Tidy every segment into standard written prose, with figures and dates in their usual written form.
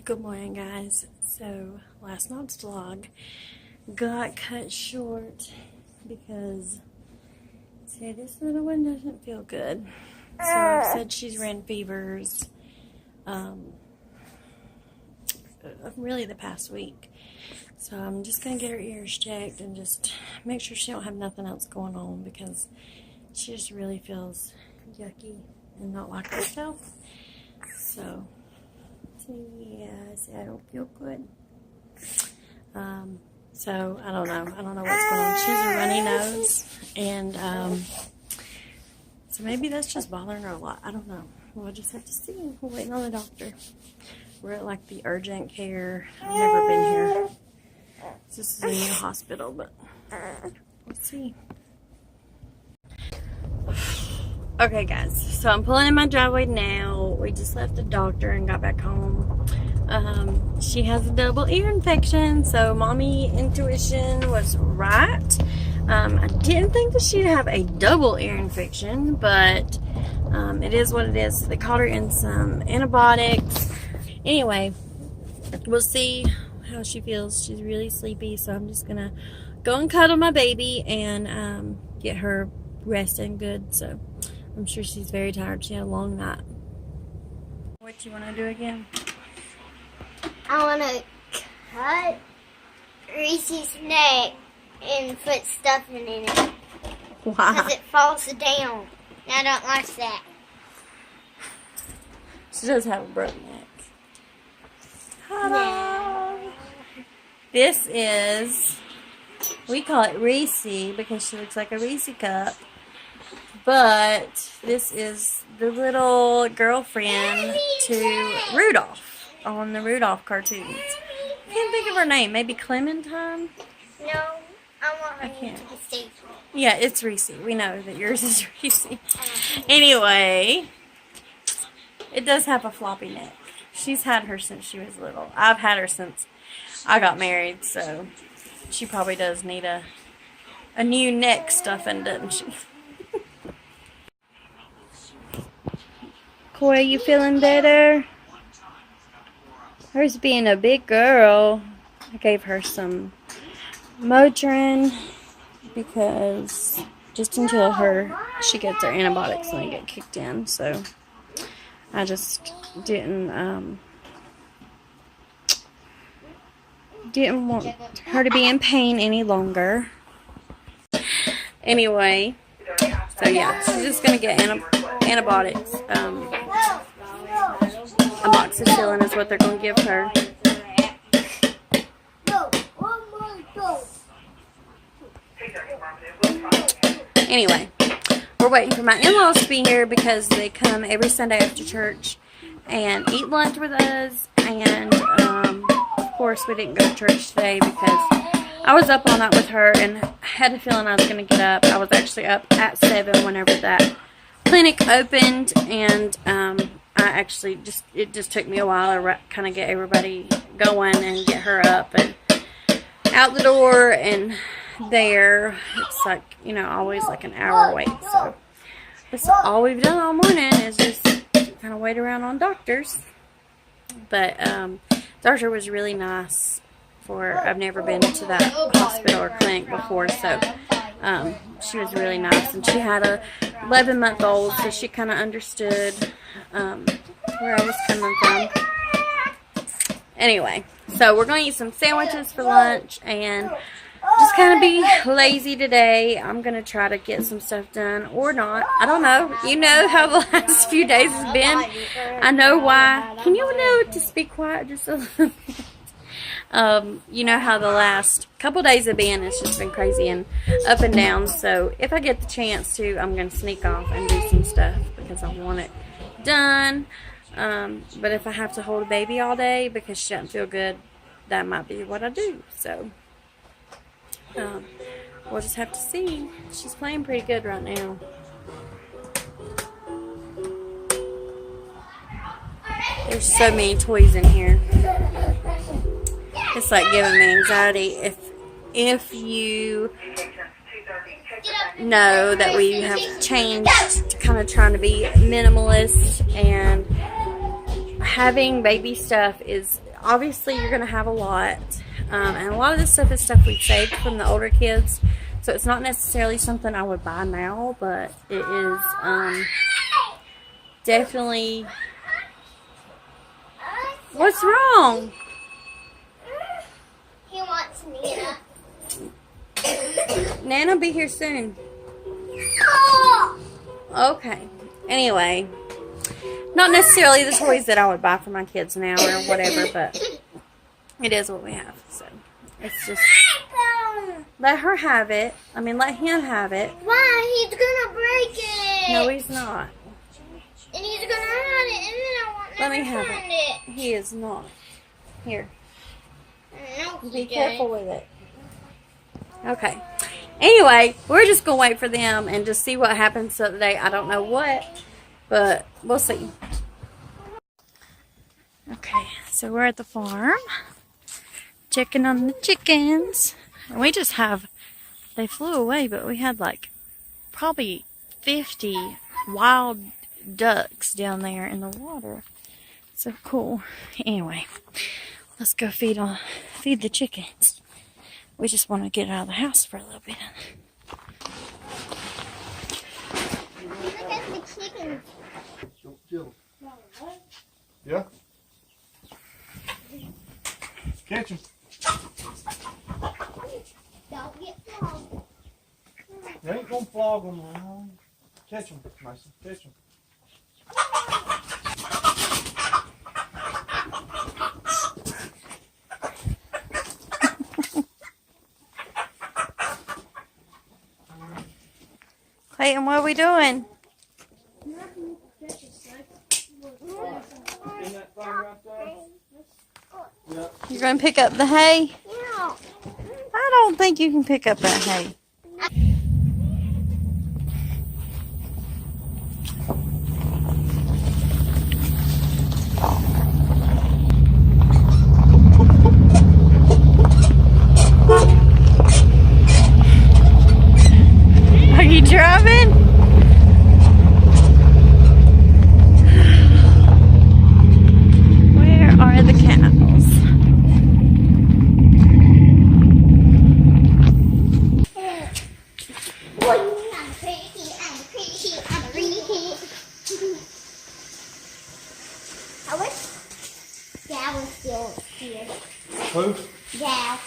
Good morning, guys. So last night's vlog got cut short because see, this little one doesn't feel good. So I've said she's ran fevers really the past week. So I'm just gonna get her ears checked and just make sure she don't have nothing else going on because she just really feels yucky and not like herself. So yeah, see, I don't feel good. So I don't know what's going on. She has a runny nose, and so maybe that's just bothering her a lot. I don't know. We'll just have to see. We're waiting on the doctor. We're at like the urgent care. I've never been here. This is a new hospital, but let's see. Okay, guys, so I'm pulling in my driveway now. We just left the doctor and got back home. She has a double ear infection, so mommy intuition was right. I didn't think that she'd have a double ear infection, but it is what it is. They caught her in some antibiotics. Anyway, we'll see how she feels. She's really sleepy, so I'm just gonna go and cuddle my baby and get her resting good. So I'm sure she's very tired. She had a long night. What you want to do again? I want to cut Reese's neck and put stuffing in it. Why? Because it falls down. And I don't like that. She does have a broken neck. Ta-da! This is, we call it Reese because she looks like a Reese cup. But this is the little girlfriend to Rudolph on the Rudolph cartoons. I can't think of her name. Maybe Clementine? No, I want her name to be safe. Yeah, it's Reese. We know that yours is Reese. Anyway, it does have a floppy neck. She's had her since she was little. I've had her since I got married, so she probably does need a new neck stuffing, doesn't she? Koi, you feeling better? Hers being a big girl. I gave her some Motrin because just until she gets her antibiotics and they get kicked in. So I just didn't want her to be in pain any longer. Anyway, so yeah, she's just gonna get antibiotics. Amoxicillin is what they're going to give her. Anyway, we're waiting for my in-laws to be here because they come every Sunday after church and eat lunch with us. And of course, we didn't go to church today because I was up all night with her and had a feeling I was going to get up. I was actually up at 7 whenever that clinic opened, and it just took me a while to kind of get everybody going and get her up and out the door and there. It's like, always like an hour wait. So that's all we've done all morning is just kind of wait around on doctors. But doctor was really nice. I've never been to that hospital or clinic before, so she was really nice, and she had a 11-month-old, so she kind of understood where I was coming from. Anyway, so we're going to eat some sandwiches for lunch and just kind of be lazy today. I'm going to try to get some stuff done or not. I don't know. You know how the last few days has been. I know why. Can you know just be quiet just a little bit? You know how the last couple days have been. It's just been crazy and up and down. So if I get the chance to, I'm going to sneak off and do some stuff because I want it done. But if I have to hold a baby all day because she doesn't feel good, that might be what I do. So we'll just have to see. She's playing pretty good right now. There's so many toys in here. It's like giving me anxiety. If you know that we have changed to kind of trying to be minimalist, and having baby stuff is obviously you're going to have a lot. And a lot of this stuff is stuff we saved from the older kids. So it's not necessarily something I would buy now, but it is definitely... What's wrong? He wants Nana. Nana will be here soon. Oh! Okay. Anyway, not necessarily the toys that I would buy for my kids now or whatever, but it is what we have. So it's just let her have it. I mean, let him have it. Why? He's gonna break it. No, he's not. And he's gonna hide it, and then I won't Let me never have find it. it. He is not. Here. No, Be careful with it. Okay. Anyway, we're just going to wait for them and just see what happens today. I don't know what, but we'll see. Okay, so we're at the farm. Checking on the chickens. And we just have, they flew away, but we had like probably 50 wild ducks down there in the water. So cool. Anyway, let's go feed the chickens. We just want to get out of the house for a little bit. Look at the chickens. Yeah? Catch him. Don't get flogged. You ain't gonna flog them, man. Catch him, Mason. Catch him. Clayton, what are we doing? In that thing right there? Yeah. You're going to pick up the hay? Yeah. I don't think you can pick up that hay. Are you driving? Where are the cows? I'm pretty, I'm really I wish Dad was still here. Who? Dad.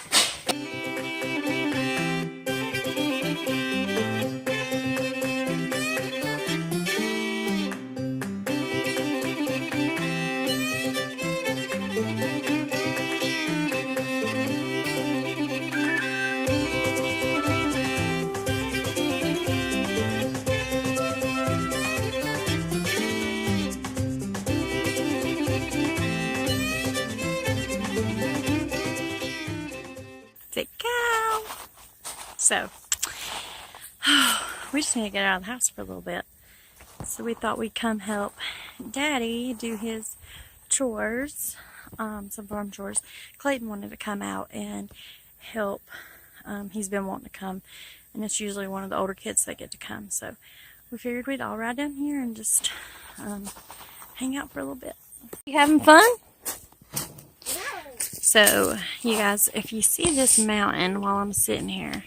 Sick cow. So, we just need to get out of the house for a little bit. So we thought we'd come help Daddy do his chores, some farm chores. Clayton wanted to come out and help. He's been wanting to come, and it's usually one of the older kids that get to come. So we figured we'd all ride down here and just hang out for a little bit. You having fun? So, you guys, if you see this mountain while I'm sitting here,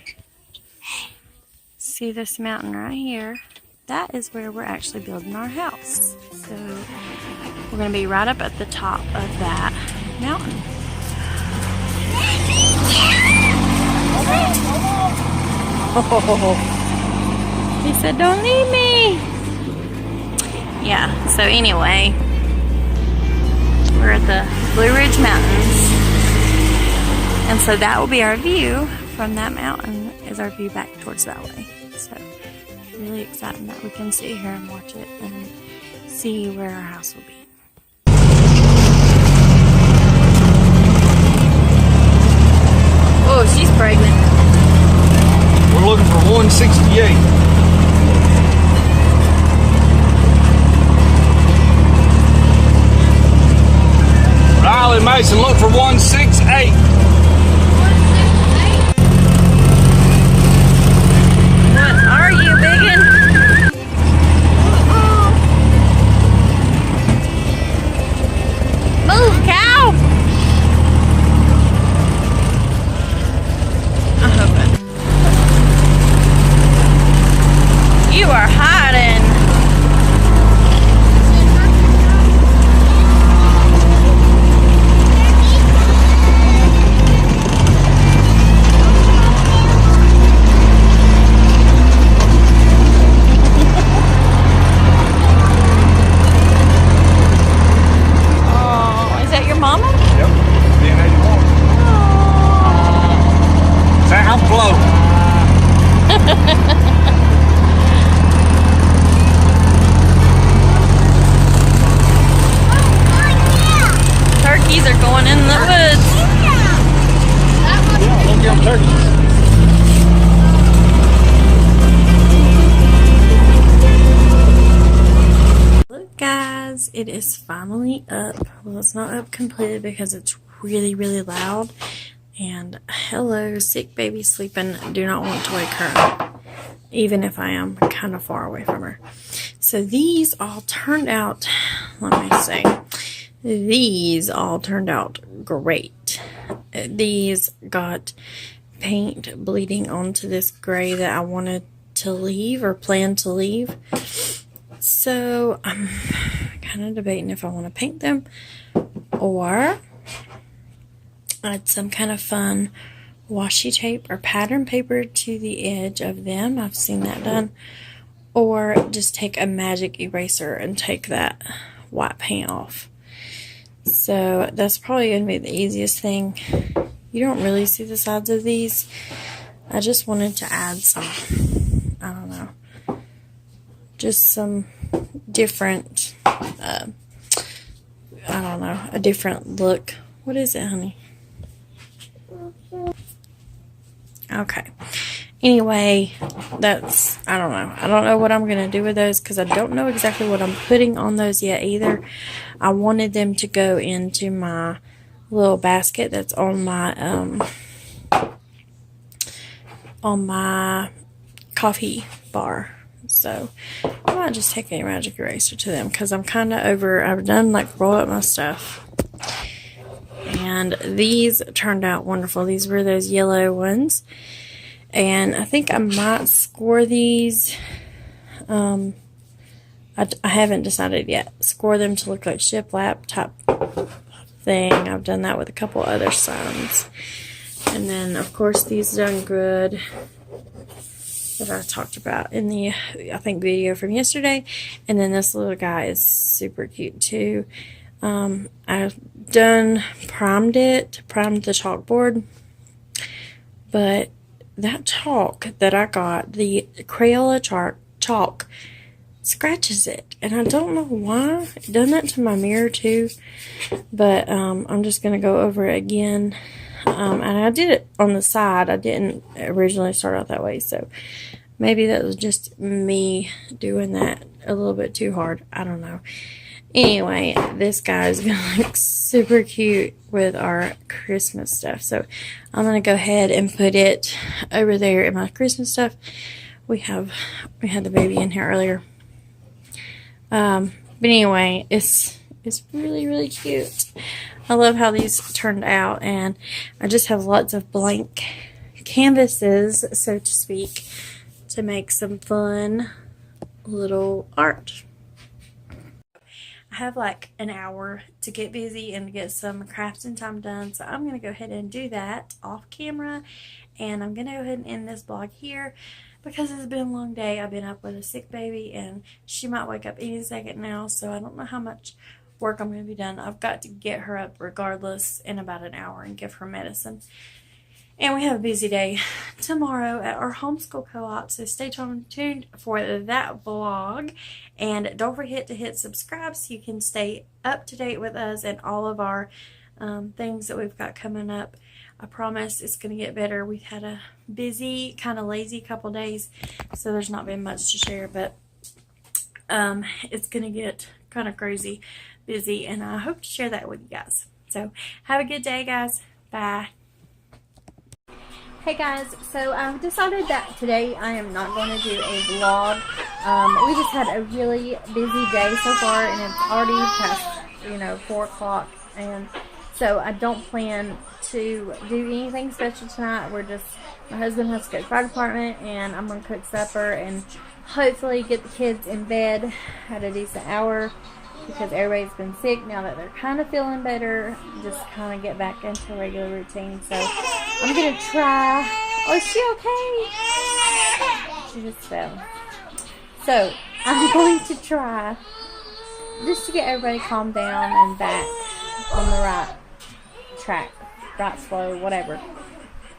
see this mountain right here? That is where we're actually building our house. So, we're going to be right up at the top of that mountain. Oh, he said, "Don't leave me." Yeah, so anyway, we're at the Blue Ridge Mountains. And so that will be our view from that mountain, is our view back towards that way. So it's really exciting that we can sit here and watch it and see where our house will be. Oh, she's pregnant. We're looking for 168. Riley Mason, look for 168. What are you, biggin? Move, cow! mama? Yep. Being 81. Say I'm floating. Turkeys are going in the woods. Yeah, don't give them turkeys. Look guys, it is finally up. Well, it's not up completely because it's really, really loud. And hello, sick baby sleeping. Do not want to wake her up, even if I am kind of far away from her. So these all turned out, let me see. These all turned out great. These got paint bleeding onto this gray that I wanted to leave or plan to leave. So I'm kind of debating if I want to paint them or add some kind of fun washi tape or pattern paper to the edge of them. I've seen that done. Or just take a magic eraser and take that white paint off. So that's probably going to be the easiest thing. You don't really see the sides of these. I just wanted to add some, I don't know, just some different, I don't know, a different look. What is it, honey? Okay. Anyway, that's, I don't know. I don't know what I'm going to do with those because I don't know exactly what I'm putting on those yet either. I wanted them to go into my little basket that's on my coffee bar. So I might just take a magic eraser to them because I'm kind of over, I've done like roll up my stuff. And these turned out wonderful. These were those yellow ones. And I think I might score these. I haven't decided yet. Score them to look like shiplap type thing. I've done that with a couple other signs. And then, of course, these done good that I talked about in the, I think, video from yesterday. And then this little guy is super cute, too. I've done primed the chalkboard. But that chalk that I got, the Crayola chalk, scratches it. And I don't know why. It done that to my mirror too. But I'm just going to go over it again. And I did it on the side. I didn't originally start out that way. So maybe that was just me doing that a little bit too hard. I don't know. Anyway, this guy is going to look super cute with our Christmas stuff. So I'm going to go ahead and put it over there in my Christmas stuff. We had the baby in here earlier. But anyway, it's really, really cute. I love how these turned out. And I just have lots of blank canvases, so to speak, to make some fun little art. I have like an hour to get busy and to get some crafting time done, so I'm going to go ahead and do that off camera, and I'm going to go ahead and end this vlog here because it's been a long day. I've been up with a sick baby and she might wake up any second now, so I don't know how much work I'm going to be done. I've got to get her up regardless in about an hour and give her medicine. And we have a busy day tomorrow at our homeschool co-op, so stay tuned for that vlog. And don't forget to hit subscribe so you can stay up to date with us and all of our things that we've got coming up. I promise it's going to get better. We've had a busy, kind of lazy couple days, so there's not been much to share, but it's going to get kind of crazy busy, and I hope to share that with you guys. So have a good day, guys. Bye. Hey guys, so I've decided that today I am not going to do a vlog. We just had a really busy day so far, and it's already past, 4 o'clock, and so I don't plan to do anything special tonight. My husband has to go to the fire department, and I'm going to cook supper and hopefully get the kids in bed at a decent hour because everybody's been sick. Now that they're kind of feeling better, just kind of get back into a regular routine. So I'm going to try. Oh, is she okay? She just fell. So I'm going to try just to get everybody calmed down and back on the right track, right, slow, whatever.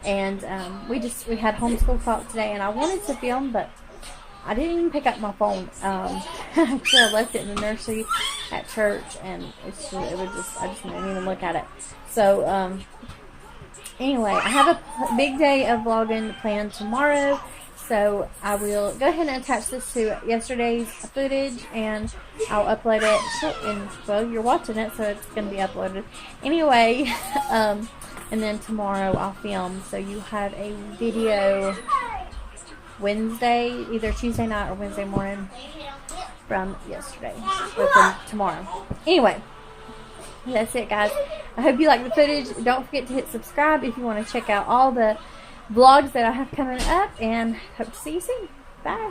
And we had homeschool talk today, and I wanted to film, but I didn't even pick up my phone. Actually, I left it in the nursery at church, and I just didn't even look at it. So anyway, I have a big day of vlogging planned tomorrow. So I will go ahead and attach this to yesterday's footage, and I'll upload it. And well, you're watching it, so it's going to be uploaded anyway. And then tomorrow I'll film. So you have a video Wednesday, either Tuesday night or Wednesday morning from yesterday, or from tomorrow. Anyway, that's it, guys. I hope you like the footage. Don't forget to hit subscribe if you want to check out all the vlogs that I have coming up, and hope to see you soon. Bye.